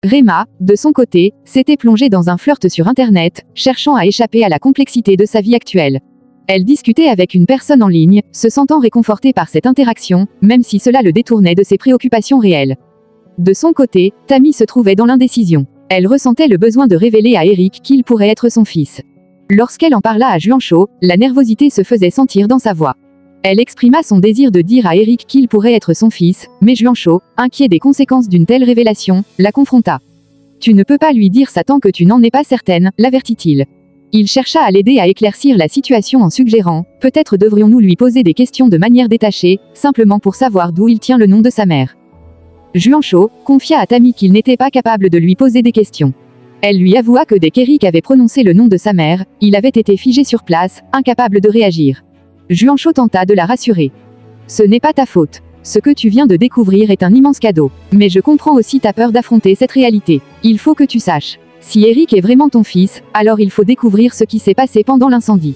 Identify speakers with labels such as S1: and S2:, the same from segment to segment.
S1: Rema, de son côté, s'était plongée dans un flirt sur Internet, cherchant à échapper à la complexité de sa vie actuelle. Elle discutait avec une personne en ligne, se sentant réconfortée par cette interaction, même si cela le détournait de ses préoccupations réelles. De son côté, Tammy se trouvait dans l'indécision. Elle ressentait le besoin de révéler à Eric qu'il pourrait être son fils. Lorsqu'elle en parla à Juancho, la nervosité se faisait sentir dans sa voix. Elle exprima son désir de dire à Eric qu'il pourrait être son fils, mais Juancho, inquiet des conséquences d'une telle révélation, la confronta. « Tu ne peux pas lui dire ça tant que tu n'en es pas certaine », l'avertit-il. Il chercha à l'aider à éclaircir la situation en suggérant « Peut-être devrions-nous lui poser des questions de manière détachée, simplement pour savoir d'où il tient le nom de sa mère. » Juancho confia à Tammy qu'il n'était pas capable de lui poser des questions. Elle lui avoua que dès qu'Eric avait prononcé le nom de sa mère, il avait été figé sur place, incapable de réagir. Juancho tenta de la rassurer. « Ce n'est pas ta faute. Ce que tu viens de découvrir est un immense cadeau. Mais je comprends aussi ta peur d'affronter cette réalité. Il faut que tu saches. Si Eric est vraiment ton fils, alors il faut découvrir ce qui s'est passé pendant l'incendie. »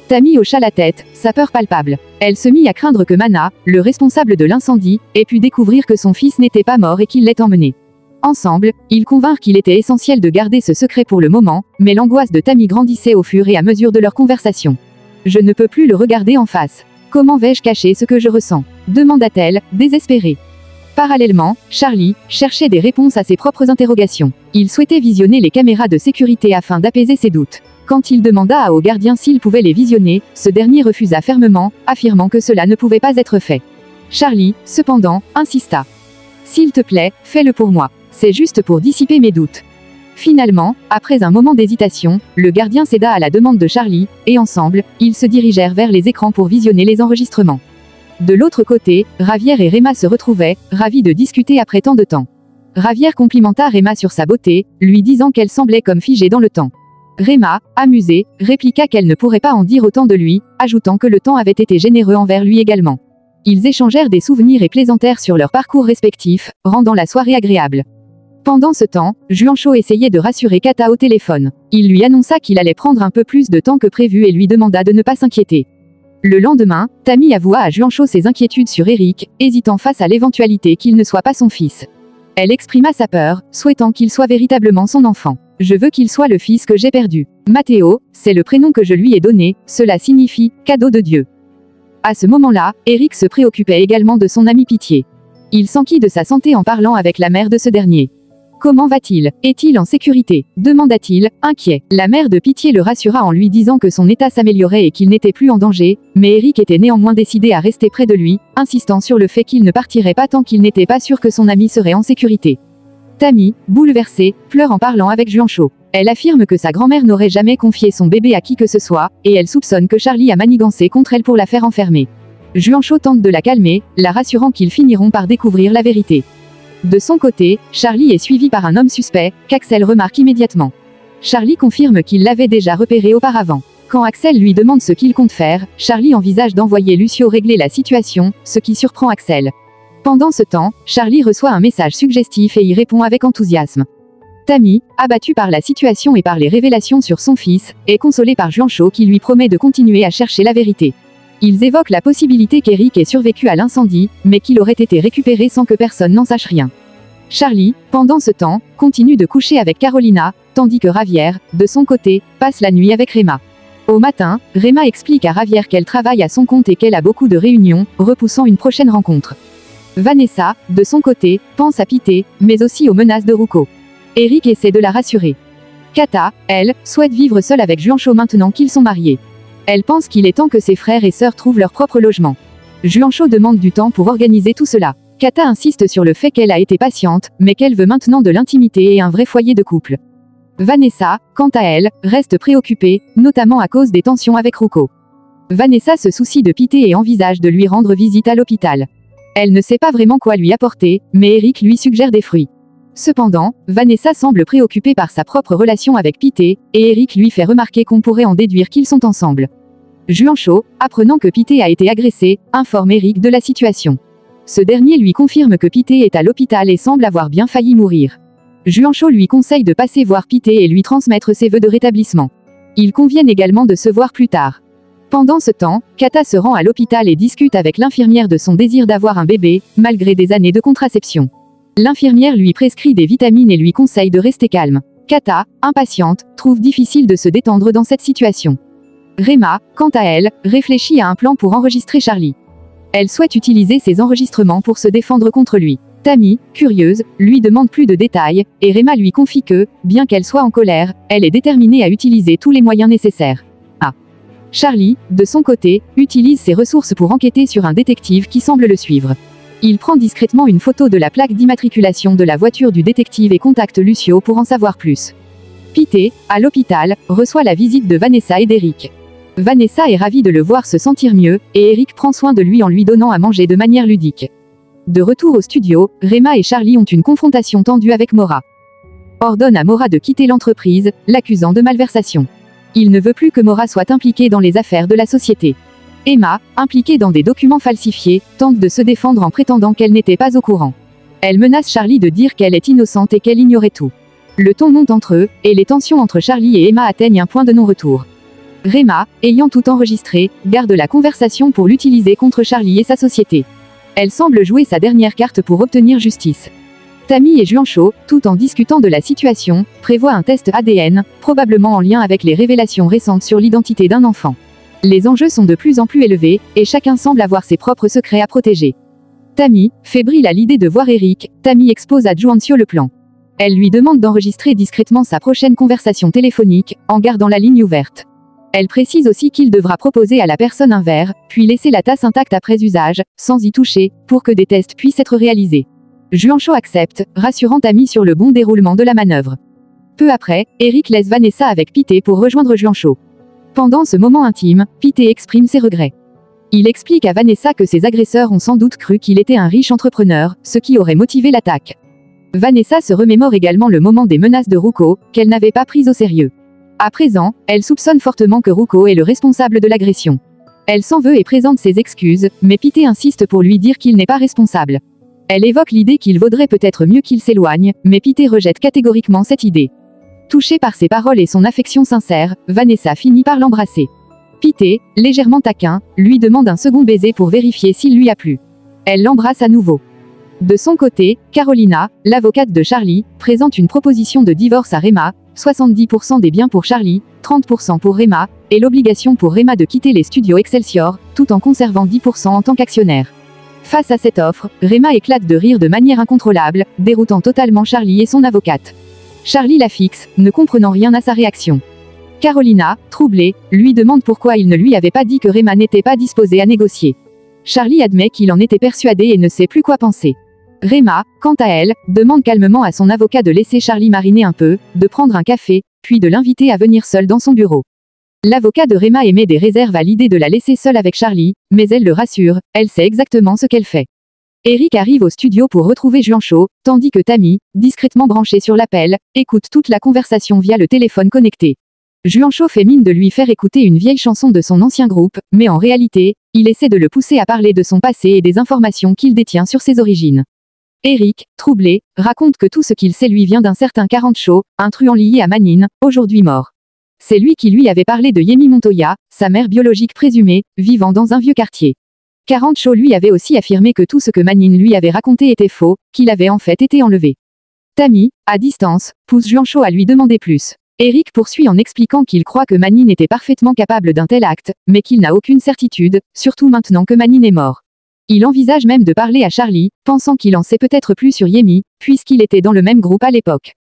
S1: Tammy hocha la tête, sa peur palpable. Elle se mit à craindre que Mana, le responsable de l'incendie, ait pu découvrir que son fils n'était pas mort et qu'il l'ait emmené. Ensemble, ils convinrent qu'il était essentiel de garder ce secret pour le moment, mais l'angoisse de Tammy grandissait au fur et à mesure de leur conversation. « Je ne peux plus le regarder en face. Comment vais-je cacher ce que je ressens ?» demanda-t-elle, désespérée. Parallèlement, Charlie cherchait des réponses à ses propres interrogations. Il souhaitait visionner les caméras de sécurité afin d'apaiser ses doutes. Quand il demanda au gardien s'il pouvait les visionner, ce dernier refusa fermement, affirmant que cela ne pouvait pas être fait. Charlie, cependant, insista. « S'il te plaît, fais-le pour moi. C'est juste pour dissiper mes doutes. » Finalement, après un moment d'hésitation, le gardien céda à la demande de Charlie, et ensemble, ils se dirigèrent vers les écrans pour visionner les enregistrements. De l'autre côté, Javier et Rema se retrouvaient, ravis de discuter après tant de temps. Javier complimenta Rema sur sa beauté, lui disant qu'elle semblait comme figée dans le temps. Rema, amusée, répliqua qu'elle ne pourrait pas en dire autant de lui, ajoutant que le temps avait été généreux envers lui également. Ils échangèrent des souvenirs et plaisantèrent sur leurs parcours respectifs, rendant la soirée agréable. Pendant ce temps, Juancho essayait de rassurer Kata au téléphone. Il lui annonça qu'il allait prendre un peu plus de temps que prévu et lui demanda de ne pas s'inquiéter. Le lendemain, Tammy avoua à Juancho ses inquiétudes sur Eric, hésitant face à l'éventualité qu'il ne soit pas son fils. Elle exprima sa peur, souhaitant qu'il soit véritablement son enfant. « Je veux qu'il soit le fils que j'ai perdu. Matteo, c'est le prénom que je lui ai donné, cela signifie « cadeau de Dieu ». À ce moment-là, Eric se préoccupait également de son ami Pitié. Il s'enquit de sa santé en parlant avec la mère de ce dernier. « Comment va-t-il? Est-il en sécurité ?» demanda-t-il, inquiet. La mère de Pitié le rassura en lui disant que son état s'améliorait et qu'il n'était plus en danger, mais Eric était néanmoins décidé à rester près de lui, insistant sur le fait qu'il ne partirait pas tant qu'il n'était pas sûr que son ami serait en sécurité. Tammy, bouleversée, pleure en parlant avec Juancho. Elle affirme que sa grand-mère n'aurait jamais confié son bébé à qui que ce soit, et elle soupçonne que Charlie a manigancé contre elle pour la faire enfermer. Juancho tente de la calmer, la rassurant qu'ils finiront par découvrir la vérité. De son côté, Charlie est suivi par un homme suspect, qu'Axel remarque immédiatement. Charlie confirme qu'il l'avait déjà repéré auparavant. Quand Axel lui demande ce qu'il compte faire, Charlie envisage d'envoyer Lucio régler la situation, ce qui surprend Axel. Pendant ce temps, Charlie reçoit un message suggestif et y répond avec enthousiasme. Tammy, abattue par la situation et par les révélations sur son fils, est consolée par Juancho qui lui promet de continuer à chercher la vérité. Ils évoquent la possibilité qu'Eric ait survécu à l'incendie, mais qu'il aurait été récupéré sans que personne n'en sache rien. Charlie, pendant ce temps, continue de coucher avec Carolina, tandis que Javier, de son côté, passe la nuit avec Rema. Au matin, Rema explique à Javier qu'elle travaille à son compte et qu'elle a beaucoup de réunions, repoussant une prochaine rencontre. Vanessa, de son côté, pense à Pité, mais aussi aux menaces de Ruko. Eric essaie de la rassurer. Kata, elle, souhaite vivre seule avec Juancho maintenant qu'ils sont mariés. Elle pense qu'il est temps que ses frères et sœurs trouvent leur propre logement. Juancho demande du temps pour organiser tout cela. Kata insiste sur le fait qu'elle a été patiente, mais qu'elle veut maintenant de l'intimité et un vrai foyer de couple. Vanessa, quant à elle, reste préoccupée, notamment à cause des tensions avec Ruko. Vanessa se soucie de Pité et envisage de lui rendre visite à l'hôpital. Elle ne sait pas vraiment quoi lui apporter, mais Eric lui suggère des fruits. Cependant, Vanessa semble préoccupée par sa propre relation avec Pité, et Eric lui fait remarquer qu'on pourrait en déduire qu'ils sont ensemble. Juancho, apprenant que Pité a été agressé, informe Eric de la situation. Ce dernier lui confirme que Pité est à l'hôpital et semble avoir bien failli mourir. Juancho lui conseille de passer voir Pité et lui transmettre ses vœux de rétablissement. Ils conviennent également de se voir plus tard. Pendant ce temps, Kata se rend à l'hôpital et discute avec l'infirmière de son désir d'avoir un bébé, malgré des années de contraception. L'infirmière lui prescrit des vitamines et lui conseille de rester calme. Kata, impatiente, trouve difficile de se détendre dans cette situation. Rema, quant à elle, réfléchit à un plan pour enregistrer Charlie. Elle souhaite utiliser ces enregistrements pour se défendre contre lui. Tammy, curieuse, lui demande plus de détails, et Rema lui confie que, bien qu'elle soit en colère, elle est déterminée à utiliser tous les moyens nécessaires. Charlie, de son côté, utilise ses ressources pour enquêter sur un détective qui semble le suivre. Il prend discrètement une photo de la plaque d'immatriculation de la voiture du détective et contacte Lucio pour en savoir plus. Pete, à l'hôpital, reçoit la visite de Vanessa et d'Eric. Vanessa est ravie de le voir se sentir mieux, et Eric prend soin de lui en lui donnant à manger de manière ludique. De retour au studio, Rema et Charlie ont une confrontation tendue avec Maura. Ordonne à Maura de quitter l'entreprise, l'accusant de malversation. Il ne veut plus que Maura soit impliquée dans les affaires de la société. Emma, impliquée dans des documents falsifiés, tente de se défendre en prétendant qu'elle n'était pas au courant. Elle menace Charlie de dire qu'elle est innocente et qu'elle ignorait tout. Le ton monte entre eux, et les tensions entre Charlie et Emma atteignent un point de non-retour. Rema, ayant tout enregistré, garde la conversation pour l'utiliser contre Charlie et sa société. Elle semble jouer sa dernière carte pour obtenir justice. Tammy et Juancho, tout en discutant de la situation, prévoient un test ADN, probablement en lien avec les révélations récentes sur l'identité d'un enfant. Les enjeux sont de plus en plus élevés, et chacun semble avoir ses propres secrets à protéger. Tammy, fébrile à l'idée de voir Eric, Tammy expose à Juancho le plan. Elle lui demande d'enregistrer discrètement sa prochaine conversation téléphonique, en gardant la ligne ouverte. Elle précise aussi qu'il devra proposer à la personne un verre, puis laisser la tasse intacte après usage, sans y toucher, pour que des tests puissent être réalisés. Juancho accepte, rassurant Tammy sur le bon déroulement de la manœuvre. Peu après, Eric laisse Vanessa avec Pete pour rejoindre Juancho. Pendant ce moment intime, Pete exprime ses regrets. Il explique à Vanessa que ses agresseurs ont sans doute cru qu'il était un riche entrepreneur, ce qui aurait motivé l'attaque. Vanessa se remémore également le moment des menaces de Ruko, qu'elle n'avait pas prises au sérieux. À présent, elle soupçonne fortement que Ruko est le responsable de l'agression. Elle s'en veut et présente ses excuses, mais Pete insiste pour lui dire qu'il n'est pas responsable. Elle évoque l'idée qu'il vaudrait peut-être mieux qu'il s'éloigne, mais Pete rejette catégoriquement cette idée. Touchée par ses paroles et son affection sincère, Vanessa finit par l'embrasser. Pete, légèrement taquin, lui demande un second baiser pour vérifier s'il lui a plu. Elle l'embrasse à nouveau. De son côté, Carolina, l'avocate de Charlie, présente une proposition de divorce à Rema, 70% des biens pour Charlie, 30% pour Rema, et l'obligation pour Rema de quitter les studios Excelsior, tout en conservant 10% en tant qu'actionnaire. Face à cette offre, Rema éclate de rire de manière incontrôlable, déroutant totalement Charlie et son avocate. Charlie la fixe, ne comprenant rien à sa réaction. Carolina, troublée, lui demande pourquoi il ne lui avait pas dit que Rema n'était pas disposé à négocier. Charlie admet qu'il en était persuadé et ne sait plus quoi penser. Rema, quant à elle, demande calmement à son avocat de laisser Charlie mariner un peu, de prendre un café, puis de l'inviter à venir seul dans son bureau. L'avocat de Rema émet des réserves à l'idée de la laisser seule avec Charlie, mais elle le rassure, elle sait exactement ce qu'elle fait. Eric arrive au studio pour retrouver Juancho, tandis que Tammy, discrètement branchée sur l'appel, écoute toute la conversation via le téléphone connecté. Juancho fait mine de lui faire écouter une vieille chanson de son ancien groupe, mais en réalité, il essaie de le pousser à parler de son passé et des informations qu'il détient sur ses origines. Eric, troublé, raconte que tout ce qu'il sait lui vient d'un certain Carancho, un truand lié à Manine, aujourd'hui mort. C'est lui qui lui avait parlé de Yemi Montoya, sa mère biologique présumée, vivant dans un vieux quartier. Carancho lui avait aussi affirmé que tout ce que Manine lui avait raconté était faux, qu'il avait en fait été enlevé. Tammy, à distance, pousse Juancho à lui demander plus. Eric poursuit en expliquant qu'il croit que Manine était parfaitement capable d'un tel acte, mais qu'il n'a aucune certitude, surtout maintenant que Manine est mort. Il envisage même de parler à Charlie, pensant qu'il en sait peut-être plus sur Yemi, puisqu'il était dans le même groupe à l'époque.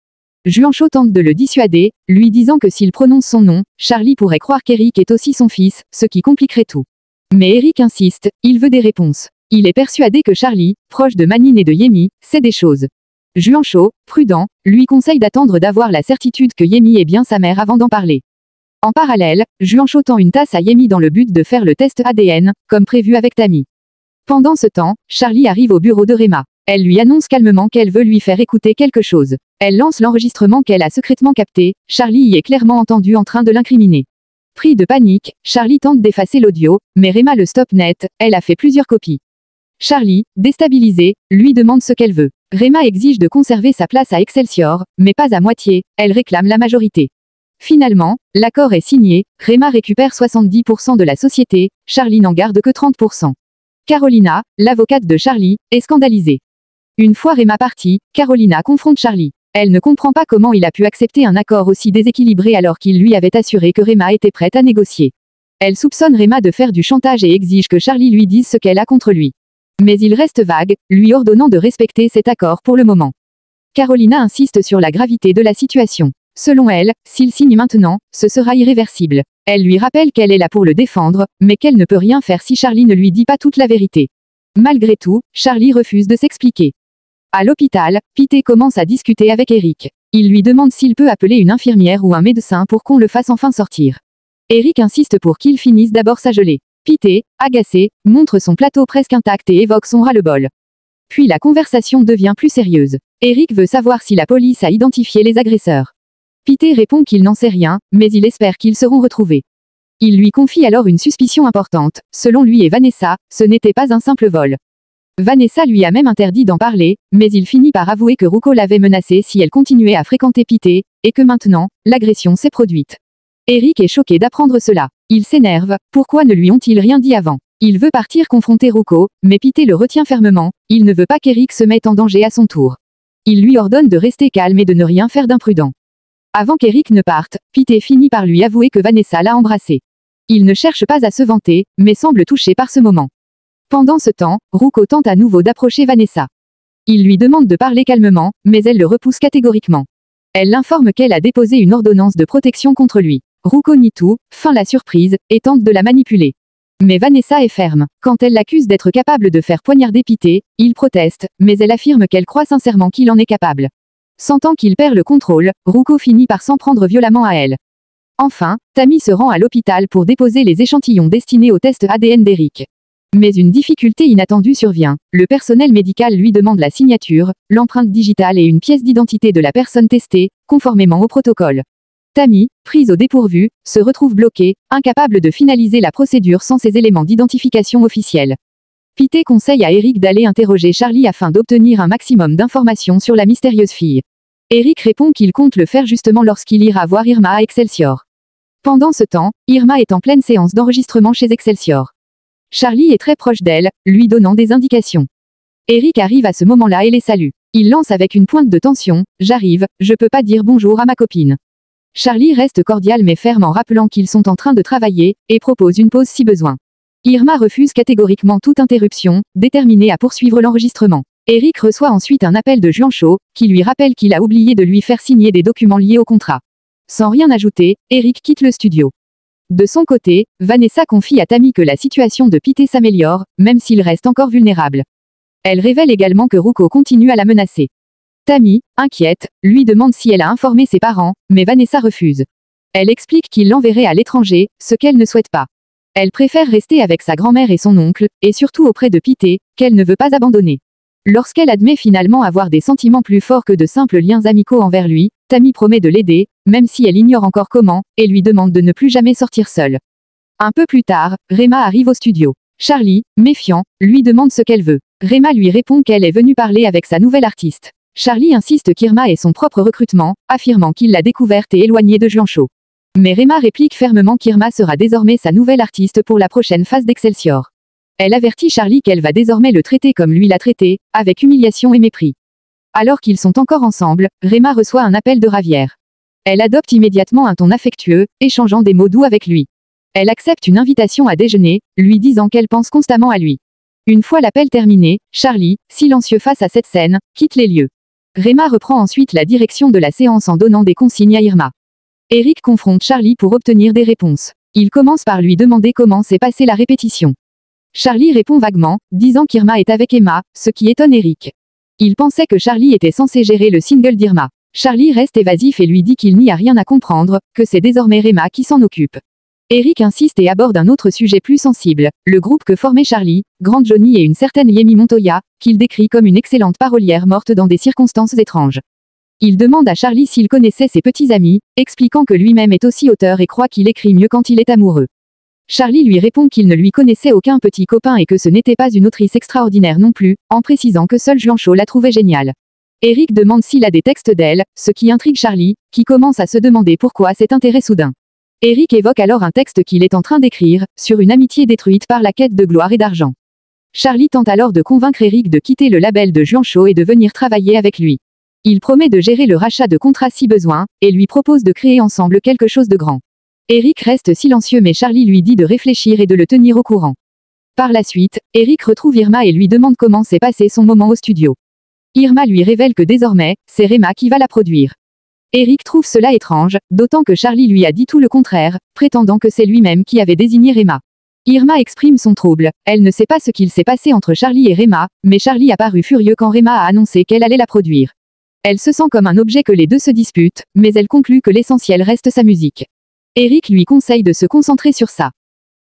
S1: Juancho tente de le dissuader, lui disant que s'il prononce son nom, Charlie pourrait croire qu'Eric est aussi son fils, ce qui compliquerait tout. Mais Eric insiste, il veut des réponses. Il est persuadé que Charlie, proche de Manine et de Yemi, sait des choses. Juancho, prudent, lui conseille d'attendre d'avoir la certitude que Yemi est bien sa mère avant d'en parler. En parallèle, Juancho tend une tasse à Yemi dans le but de faire le test ADN, comme prévu avec Tammy. Pendant ce temps, Charlie arrive au bureau de Rema. Elle lui annonce calmement qu'elle veut lui faire écouter quelque chose. Elle lance l'enregistrement qu'elle a secrètement capté, Charlie y est clairement entendu en train de l'incriminer. Pris de panique, Charlie tente d'effacer l'audio, mais Rema le stoppe net, elle a fait plusieurs copies. Charlie, déstabilisée, lui demande ce qu'elle veut. Rema exige de conserver sa place à Excelsior, mais pas à moitié, elle réclame la majorité. Finalement, l'accord est signé, Rema récupère 70% de la société, Charlie n'en garde que 30%. Carolina, l'avocate de Charlie, est scandalisée. Une fois Rema partie, Carolina confronte Charlie. Elle ne comprend pas comment il a pu accepter un accord aussi déséquilibré alors qu'il lui avait assuré que Rema était prête à négocier. Elle soupçonne Rema de faire du chantage et exige que Charlie lui dise ce qu'elle a contre lui. Mais il reste vague, lui ordonnant de respecter cet accord pour le moment. Carolina insiste sur la gravité de la situation. Selon elle, s'il signe maintenant, ce sera irréversible. Elle lui rappelle qu'elle est là pour le défendre, mais qu'elle ne peut rien faire si Charlie ne lui dit pas toute la vérité. Malgré tout, Charlie refuse de s'expliquer. À l'hôpital, Pete commence à discuter avec Eric. Il lui demande s'il peut appeler une infirmière ou un médecin pour qu'on le fasse enfin sortir. Eric insiste pour qu'il finisse d'abord sa gelée. Pete, agacé, montre son plateau presque intact et évoque son ras-le-bol. Puis la conversation devient plus sérieuse. Eric veut savoir si la police a identifié les agresseurs. Pete répond qu'il n'en sait rien, mais il espère qu'ils seront retrouvés. Il lui confie alors une suspicion importante. Selon lui et Vanessa, ce n'était pas un simple vol. Vanessa lui a même interdit d'en parler, mais il finit par avouer que Ruko l'avait menacée si elle continuait à fréquenter Pete, et que maintenant, l'agression s'est produite. Eric est choqué d'apprendre cela. Il s'énerve, pourquoi ne lui ont-ils rien dit avant? Il veut partir confronter Ruko, mais Pete le retient fermement, il ne veut pas qu'Eric se mette en danger à son tour. Il lui ordonne de rester calme et de ne rien faire d'imprudent. Avant qu'Eric ne parte, Pete finit par lui avouer que Vanessa l'a embrassé. Il ne cherche pas à se vanter, mais semble touché par ce moment. Pendant ce temps, Ruko tente à nouveau d'approcher Vanessa. Il lui demande de parler calmement, mais elle le repousse catégoriquement. Elle l'informe qu'elle a déposé une ordonnance de protection contre lui. Ruko nie tout, feint la surprise, et tente de la manipuler. Mais Vanessa est ferme. Quand elle l'accuse d'être capable de faire poignarder Pete, il proteste, mais elle affirme qu'elle croit sincèrement qu'il en est capable. Sentant qu'il perd le contrôle, Ruko finit par s'en prendre violemment à elle. Enfin, Tammy se rend à l'hôpital pour déposer les échantillons destinés au test ADN d'Eric. Mais une difficulté inattendue survient. Le personnel médical lui demande la signature, l'empreinte digitale et une pièce d'identité de la personne testée, conformément au protocole. Tammy, prise au dépourvu, se retrouve bloquée, incapable de finaliser la procédure sans ces éléments d'identification officiels. Pete conseille à Eric d'aller interroger Charlie afin d'obtenir un maximum d'informations sur la mystérieuse fille. Eric répond qu'il compte le faire justement lorsqu'il ira voir Irma à Excelsior. Pendant ce temps, Irma est en pleine séance d'enregistrement chez Excelsior. Charlie est très proche d'elle, lui donnant des indications. Eric arrive à ce moment-là et les salue. Il lance avec une pointe de tension, « J'arrive, je peux pas dire bonjour à ma copine ». Charlie reste cordial mais ferme en rappelant qu'ils sont en train de travailler, et propose une pause si besoin. Irma refuse catégoriquement toute interruption, déterminée à poursuivre l'enregistrement. Eric reçoit ensuite un appel de Juancho, qui lui rappelle qu'il a oublié de lui faire signer des documents liés au contrat. Sans rien ajouter, Eric quitte le studio. De son côté, Vanessa confie à Tammy que la situation de Pete s'améliore, même s'il reste encore vulnérable. Elle révèle également que Ruko continue à la menacer. Tammy, inquiète, lui demande si elle a informé ses parents, mais Vanessa refuse. Elle explique qu'il l'enverrait à l'étranger, ce qu'elle ne souhaite pas. Elle préfère rester avec sa grand-mère et son oncle, et surtout auprès de Pete, qu'elle ne veut pas abandonner. Lorsqu'elle admet finalement avoir des sentiments plus forts que de simples liens amicaux envers lui, Tammy promet de l'aider, même si elle ignore encore comment, et lui demande de ne plus jamais sortir seule. Un peu plus tard, Rema arrive au studio. Charlie, méfiant, lui demande ce qu'elle veut. Rema lui répond qu'elle est venue parler avec sa nouvelle artiste. Charlie insiste qu'Irma est son propre recrutement, affirmant qu'il l'a découverte et éloignée de Juancho. Mais Rema réplique fermement qu'Irma sera désormais sa nouvelle artiste pour la prochaine phase d'Excelsior. Elle avertit Charlie qu'elle va désormais le traiter comme lui l'a traité, avec humiliation et mépris. Alors qu'ils sont encore ensemble, Rema reçoit un appel de Ravière. Elle adopte immédiatement un ton affectueux, échangeant des mots doux avec lui. Elle accepte une invitation à déjeuner, lui disant qu'elle pense constamment à lui. Une fois l'appel terminé, Charlie, silencieux face à cette scène, quitte les lieux. Rema reprend ensuite la direction de la séance en donnant des consignes à Irma. Eric confronte Charlie pour obtenir des réponses. Il commence par lui demander comment s'est passée la répétition. Charlie répond vaguement, disant qu'Irma est avec Emma, ce qui étonne Eric. Il pensait que Charlie était censé gérer le single d'Irma. Charlie reste évasif et lui dit qu'il n'y a rien à comprendre, que c'est désormais Rema qui s'en occupe. Eric insiste et aborde un autre sujet plus sensible, le groupe que formait Charlie, Grand Johnny et une certaine Yemi Montoya, qu'il décrit comme une excellente parolière morte dans des circonstances étranges. Il demande à Charlie s'il connaissait ses petits amis, expliquant que lui-même est aussi auteur et croit qu'il écrit mieux quand il est amoureux. Charlie lui répond qu'il ne lui connaissait aucun petit copain et que ce n'était pas une autrice extraordinaire non plus, en précisant que seul Juancho la trouvait géniale. Eric demande s'il a des textes d'elle, ce qui intrigue Charlie, qui commence à se demander pourquoi cet intérêt soudain. Eric évoque alors un texte qu'il est en train d'écrire, sur une amitié détruite par la quête de gloire et d'argent. Charlie tente alors de convaincre Eric de quitter le label de Juancho et de venir travailler avec lui. Il promet de gérer le rachat de contrats si besoin, et lui propose de créer ensemble quelque chose de grand. Eric reste silencieux mais Charlie lui dit de réfléchir et de le tenir au courant. Par la suite, Eric retrouve Irma et lui demande comment s'est passé son moment au studio. Irma lui révèle que désormais, c'est Rema qui va la produire. Eric trouve cela étrange, d'autant que Charlie lui a dit tout le contraire, prétendant que c'est lui-même qui avait désigné Rema. Irma exprime son trouble, elle ne sait pas ce qu'il s'est passé entre Charlie et Rema, mais Charlie a paru furieux quand Rema a annoncé qu'elle allait la produire. Elle se sent comme un objet que les deux se disputent, mais elle conclut que l'essentiel reste sa musique. Eric lui conseille de se concentrer sur ça.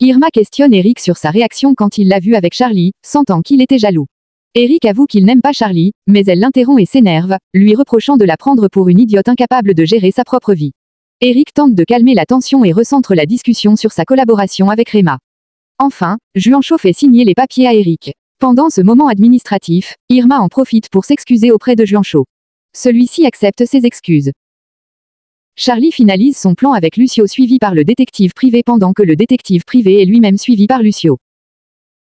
S1: Irma questionne Eric sur sa réaction quand il l'a vu avec Charlie, sentant qu'il était jaloux. Eric avoue qu'il n'aime pas Charlie, mais elle l'interrompt et s'énerve, lui reprochant de la prendre pour une idiote incapable de gérer sa propre vie. Eric tente de calmer la tension et recentre la discussion sur sa collaboration avec Rema. Enfin, Juancho fait signer les papiers à Eric. Pendant ce moment administratif, Irma en profite pour s'excuser auprès de Juancho. Celui-ci accepte ses excuses. Charlie finalise son plan avec Lucio suivi par le détective privé pendant que le détective privé est lui-même suivi par Lucio.